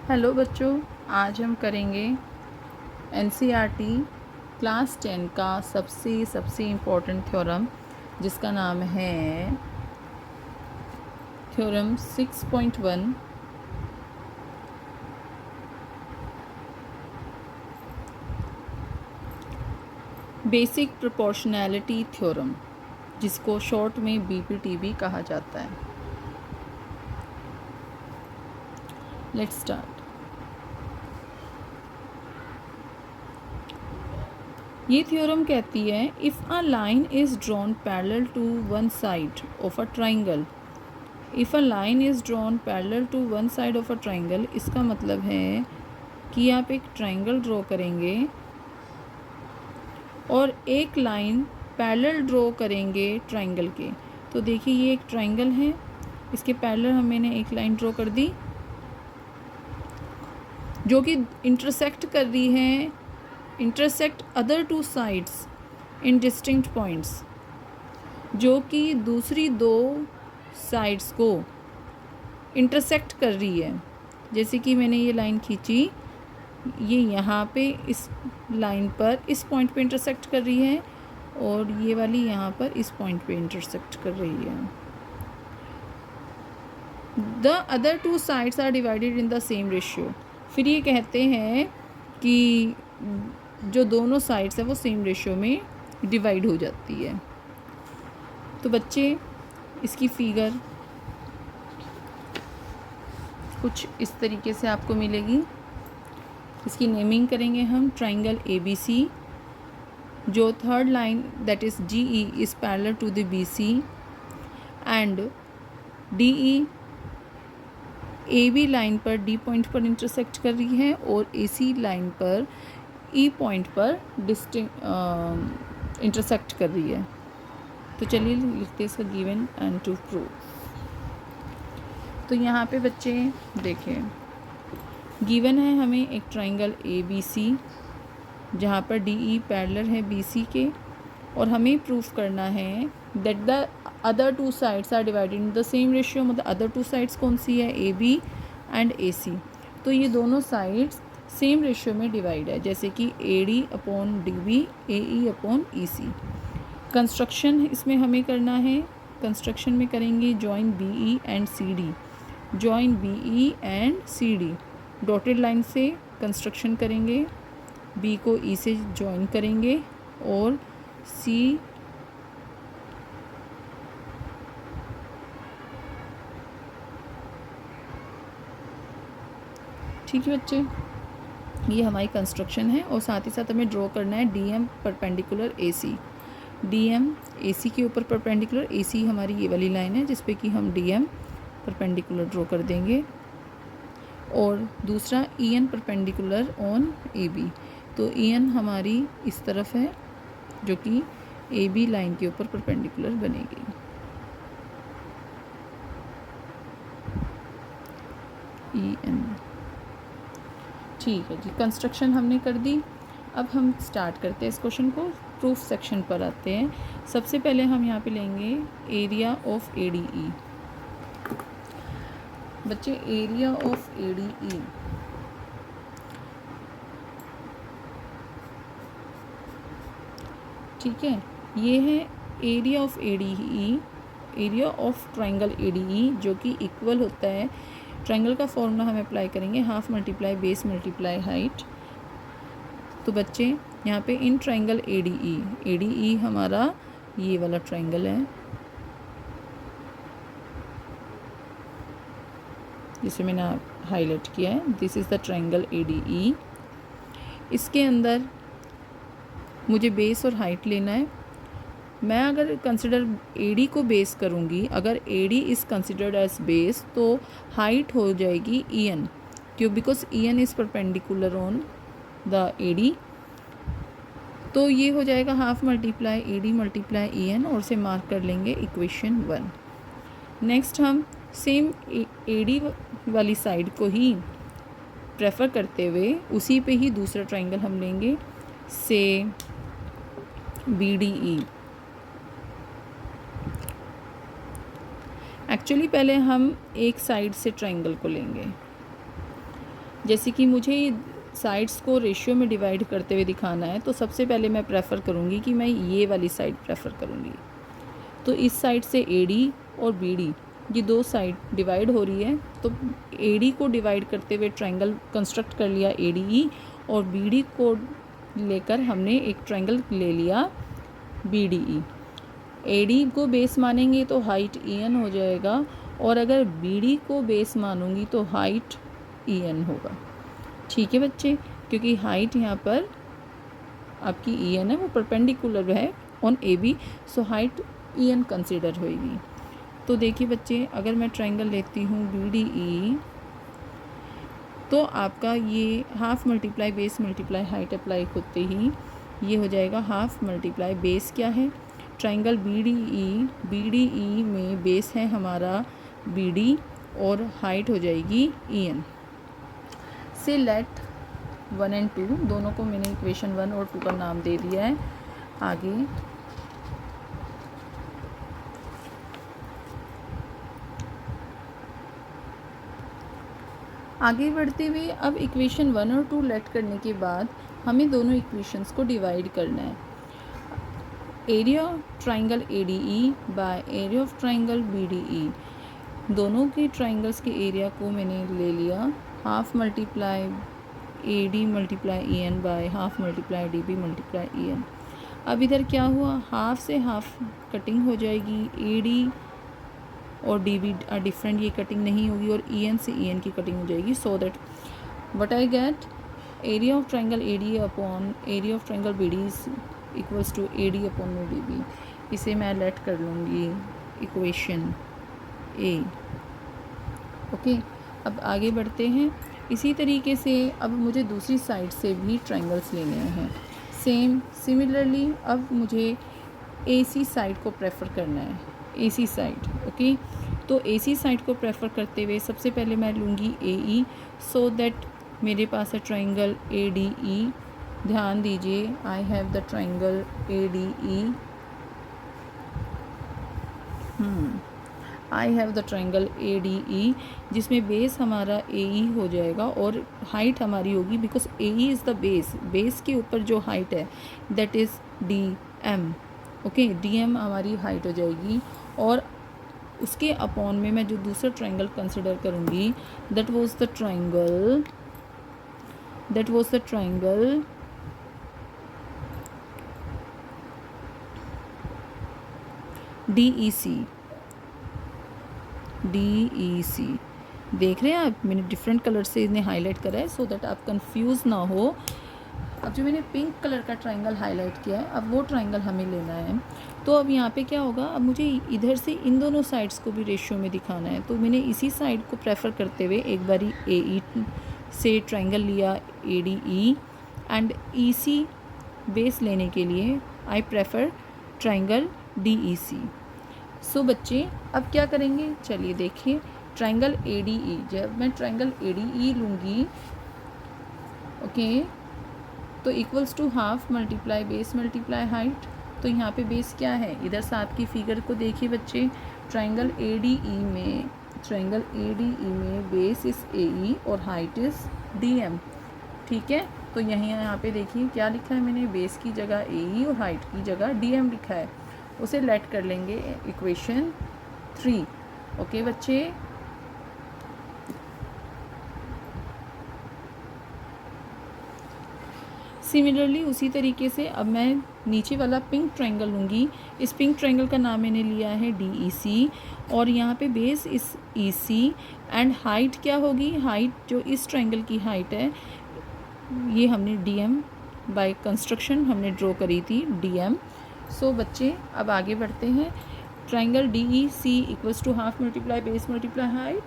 Hello बच्चों, आज हम करेंगे एनसीईआरटी क्लास 10 का सबसे इम्पोर्टेंट थ्योरम, जिसका नाम है थ्योरम 6.1 बेसिक प्रोपोर्शनैलिटी थ्योरम, जिसको शॉर्ट में बीपीटी भी कहा जाता है। Let's start. ये थ्योरम कहती है if a line is drawn parallel to one side of a triangle, if a line is drawn parallel to one side of a triangle, इसका मतलब है कि आप एक ट्राइंगल ड्रॉ करेंगे और एक लाइन पैरेलल ड्रॉ करेंगे ट्राइंगल के। तो देखिए ये एक ट्राइंगल है, इसके पैरेलल मैंने एक लाइन ड्रॉ कर दी जो कि इंटरसेक्ट कर रही है, intersect other two sides in distinct points, जो कि दूसरी दो साइड्स को इंटरसेक्ट कर रही है। जैसे कि मैंने ये लाइन खींची, ये यहाँ पे इस लाइन पर इस पॉइंट पे इंटरसेक्ट कर रही है और ये वाली यहाँ पर इस पॉइंट पे इंटरसेक्ट कर रही है। The other two sides are divided in the same ratio. फिर ये कहते हैं कि जो दोनों साइड्स है वो सेम रेशियो में डिवाइड हो जाती है। तो बच्चे इसकी फिगर कुछ इस तरीके से आपको मिलेगी। इसकी नेमिंग करेंगे हम ट्राइंगल ABC, जो third line that is GE is parallel to the BC and DE AB line पर D पॉइंट पर इंटरसेक्ट कर रही है और AC लाइन पर E पॉइंट पर इंटरसेक्ट कर रही है। तो चलिए लिखते हैं इसका गिवन एंड टू प्रूव। तो यहाँ पे बच्चे देखें, गिवन है हमें एक ट्राइंगल ABC जहाँ पर DE पैरेलल है BC के, और हमें प्रूफ करना है that the other two sides are divided in the same ratio. मतलब अदर टू साइड्स कौन सी है, AB एंड AC। तो ये दोनों साइड्स सेम रेशियो में डिवाइड है, जैसे कि AD upon DB, AE upon EC। Construction इसमें हमें करना है, कंस्ट्रक्शन में करेंगे join BE and CD, join BE and CD। Dotted line से कंस्ट्रक्शन करेंगे, B को E से जॉइन करेंगे और C ठीक है बच्चे, ये हमारी कंस्ट्रक्शन है। और साथ ही साथ हमें ड्रॉ करना है DM perpendicular AC। DM AC के ऊपर परपेंडिकुलर, AC हमारी ये वाली लाइन है जिस पे कि हम DM परपेंडिकुलर ड्रॉ कर देंगे, और दूसरा EN परपेंडिकुलर ऑन AB। तो EN हमारी इस तरफ है जो कि AB लाइन के ऊपर परपेंडिकुलर बनेगी। EN ठीक है जी, कंस्ट्रक्शन हमने कर दी। अब हम स्टार्ट करते हैं इस क्वेश्चन को, प्रूफ सेक्शन पर आते हैं। सबसे पहले हम यहाँ पे लेंगे एरिया ऑफ ADE। बच्चे एरिया ऑफ ADE ठीक है, ये है area of ADE, area of triangle ADE, जो कि इक्वल होता है, ट्राइंगल का फॉर्मूला हम अप्लाई करेंगे, half multiply base multiply height. तो बच्चे यहाँ पे इन ट्राइंगल ADE हमारा ये वाला ट्राइंगल है जिसे मैंने हाईलाइट किया है, this is the triangle ADE। इसके अंदर मुझे बेस और हाइट लेना है। मैं अगर कंसिडर AD को बेस करूँगी, अगर AD is considered as base, तो हाइट हो जाएगी EN, क्यों, because EN is perpendicular on the AD। तो ये हो जाएगा half multiply AD multiply EN, और से मार्क कर लेंगे इक्वेशन 1। नेक्स्ट हम सेम AD वाली साइड को ही प्रेफर करते हुए उसी पे ही दूसरा ट्राइंगल हम लेंगे, से BDE। एक्चुअली पहले हम एक साइड से ट्राइंगल को लेंगे, जैसे कि मुझे साइड्स को रेशियो में डिवाइड करते हुए दिखाना है, तो सबसे पहले मैं प्रेफर करूँगी कि मैं ये वाली साइड प्रेफर करूँगी। तो इस साइड से AD और BD ये दो साइड डिवाइड हो रही है, तो AD को डिवाइड करते हुए ट्रायंगल कंस्ट्रक्ट कर लिया ADE, और BD को लेकर हमने एक ट्रायंगल ले लिया BDE। AD को बेस मानेंगे तो हाइट EN हो जाएगा, और अगर BD को बेस मानूंगी तो हाइट EN होगा। ठीक है बच्चे, क्योंकि हाइट यहाँ पर आपकी EN है, वो परपेंडिकुलर है on AB, so height EN consider होगी। तो देखिए बच्चे, अगर मैं ट्रायंगल लेती हूँ BDE, तो आपका ये half multiply base multiply height apply होते ही ये हो जाएगा हाफ मल्टीप्लाई बेस क्या है ट्रायंगल BDE में बेस है हमारा BD और हाइट हो जाएगी EN। से लेट 1 और 2 दोनों को मैंने इक्वेशन 1 और 2 का नाम दे दिया है। आगे बढ़ते हुए अब इक्वेशन 1 और 2 लेट करने के बाद हमें दोनों इक्वेशंस को डिवाइड करना है। Area of triangle ADE by area of triangle BDE, दोनों के ट्रायंगल्स के एरिया को मैंने ले लिया half multiply AD multiply EN by half multiply DB multiply EN। अब इधर क्या हुआ, हाफ से हाफ कटिंग हो जाएगी, AD और DB आर डिफरेंट, ये कटिंग नहीं होगी, और EN से EN की कटिंग हो जाएगी। So that what I get, area of triangle AD upon area of triangle BD equals to AD upon DB। इसे मैं लेट कर लूँगी इक्वेशन A। ओके, अब आगे बढ़ते हैं। इसी तरीके से अब मुझे दूसरी साइड से भी ट्रायंगल्स लेने हैं। सिमिलरली अब मुझे AC साइड को प्रेफर करना है, AC साइड। ओके, तो AC साइड को प्रेफर करते हुए सबसे पहले मैं लूँगी AE, सो दैट मेरे पास है ट्रायंगल ADE। ध्यान दीजिए, I have the triangle ADE, I have the triangle ADE, जिसमें बेस हमारा AE हो जाएगा और हाइट हमारी होगी, because AE is the base, base के ऊपर जो हाइट है that is DM। Okay, DM हमारी हाइट हो जाएगी, और उसके अपॉन में मैं जो दूसरा ट्रायंगल कंसिडर करूँगी that was the triangle DEC। देख रहे हैं आप, मैंने डिफरेंट कलर से इन्हें हाईलाइट करा है सो दैट आप कंफ्यूज ना हो। अब जो मैंने पिंक कलर का ट्रायंगल हाईलाइट किया है, अब वो ट्रायंगल हमें लेना है। तो अब यहाँ पे क्या होगा, अब मुझे इधर से इन दोनों साइड्स को भी रेशियो में दिखाना है, तो मैंने इसी साइड को प्रेफर करते हुए एक बारी AE से ट्रायंगल लिया ADE, एंड EC बेस लेने के लिए आई प्रेफर ट्रायंगल DEC। सो बच्चे अब क्या करेंगे, चलिए देखिए, ट्रायंगल ADE, जब मैं ट्रायंगल ADE लूँगी, ओके, तो equals to half multiply base multiply height. तो यहाँ पे बेस क्या है, इधर से आपकी फिगर को देखिए बच्चे, ट्रायंगल ADE में बेस इस AE और हाइट इज़ DM। ठीक है, तो यहाँ पे देखिए क्या लिखा है मैंने, बेस की जगह AE और हाइट की जगह DM लिखा है, उसे लेट कर लेंगे इक्वेशन 3। ओके बच्चे, सिमिलरली उसी तरीके से अब मैं नीचे वाला पिंक ट्रायंगल लूँगी। इस पिंक ट्रायंगल का नाम मैंने लिया है DEC, और यहाँ पे बेस इस EC, एंड हाइट क्या होगी, हाइट जो इस ट्रायंगल की हाइट है ये हमने DM बाय कंस्ट्रक्शन हमने ड्रॉ करी थी DM। सो बच्चे अब आगे बढ़ते हैं। Triangle DEC equals to half multiply base multiply height.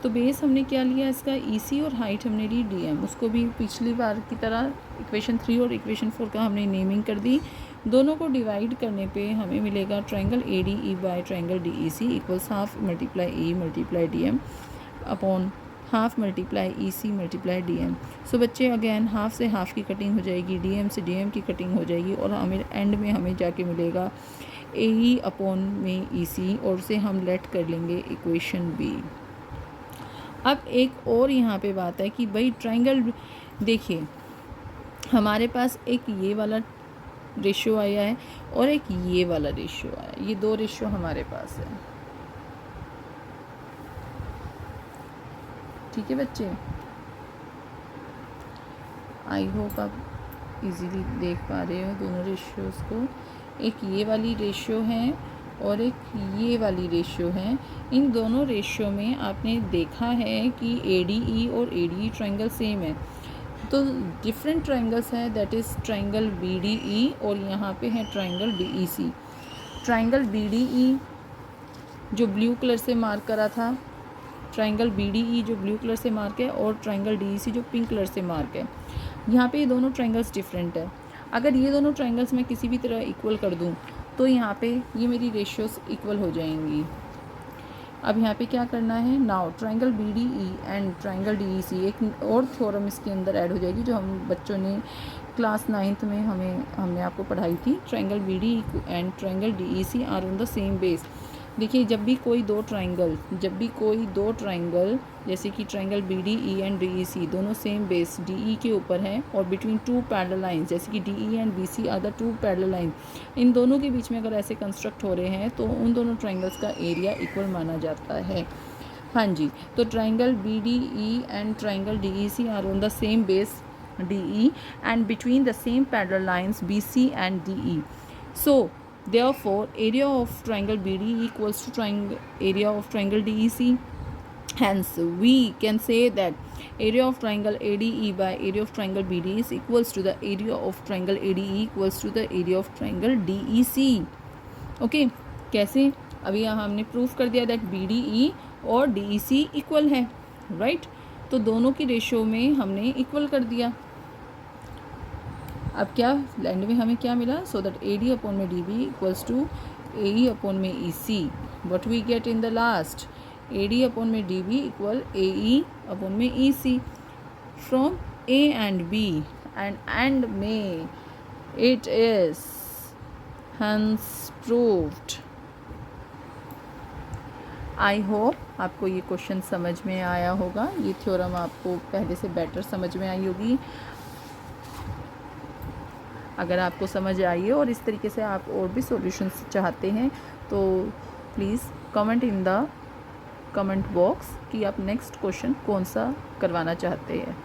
तो बेस हमने क्या लिया इसका EC, और हाइट हमने ली DM। उसको भी पिछली बार की तरह इक्वेशन 3 और इक्वेशन 4 का हमने नेमिंग कर दी। दोनों को डिवाइड करने पे हमें मिलेगा triangle ADE by triangle DEC equals half multiply E multiply DM upon half multiply EC multiply DM। So बच्चे अगेन हाफ से हाफ की कटिंग हो जाएगी, DM से DM की कटिंग हो जाएगी, और हमें एंड में हमें जाके मिलेगा AE अपॉन में EC, और उसे हम लेट कर लेंगे इक्वेशन B। अब एक और यहाँ पे बात है कि भाई ट्राइंगल, देखिए हमारे पास एक ये वाला रेशियो आया है और एक ये वाला रेशियो आया है, ये दो रेशियो हमारे पास है। ठीक है बच्चे, आई होप आप इजीली देख पा रहे हो दोनों रेशियोज़ को। एक ये वाली रेशियो है और एक ये वाली रेशियो है। इन दोनों रेशियो में आपने देखा है कि ADE और ADE ट्रायंगल सेम है। तो डिफरेंट ट्रायंगल्स हैं, दैट इज़ ट्रायंगल BDE और यहाँ पे है ट्रायंगल DEC। ट्रायंगल BDE जो ब्लू कलर से मार्क करा था, ट्रायंगल BDE जो ब्लू कलर से मार्क है, और ट्रायंगल DEC जो पिंक कलर से मार्क है। यहाँ पे ये दोनों ट्रायंगल्स डिफरेंट है। अगर ये दोनों ट्रायंगल्स मैं किसी भी तरह इक्वल कर दूँ तो यहाँ पे ये मेरी रेशियोज इक्वल हो जाएंगी। अब यहाँ पे क्या करना है, now triangle BDE and triangle DEC, एक और थ्योरम इसके अंदर ऐड हो जाएगी जो हम बच्चों ने क्लास 9th में हमने आपको पढ़ाई थी। Triangle BDE and triangle DEC are on the same base. देखिए जब भी कोई दो ट्रायंगल जैसे कि ट्रायंगल BDE एंड DEC दोनों सेम बेस DE के ऊपर हैं और बिटवीन टू पैरेलल लाइंस, जैसे कि DE and BC are the two parallel line, इन दोनों के बीच में अगर ऐसे कंस्ट्रक्ट हो रहे हैं तो उन दोनों ट्रायंगल्स का एरिया इक्वल माना जाता है। हाँ जी, तो triangle BDE and triangle DEC are on the same base DE and between the same parallel lines BC and DE. So therefore area of triangle BDE equals to area of triangle DEC. Hence we can say that area of triangle ADE by area of triangle BDE is equals to the area of triangle ADE equals to the area of triangle DEC. Okay, कैसे? अभी यहाँ हमने proof कर दिया that BDE और DEC equal है, right? तो दोनों की रेशियो में हमने इक्वल कर दिया। अब क्या एंड में हमें क्या मिला, सो दैट AD अपॉन में DB equals to AE upon में EC। What we get in the last, AD upon में DB इक्वल AE अपॉन में EC from A and B and में it is hence proved. I hope आपको ये question समझ में आया होगा, ये थ्योरम आपको पहले से बेटर समझ में आई होगी। अगर आपको समझ आई है और इस तरीके से आप और भी सॉल्यूशंस चाहते हैं तो please comment in the comment box कि आप नेक्स्ट क्वेश्चन कौन सा करवाना चाहते हैं।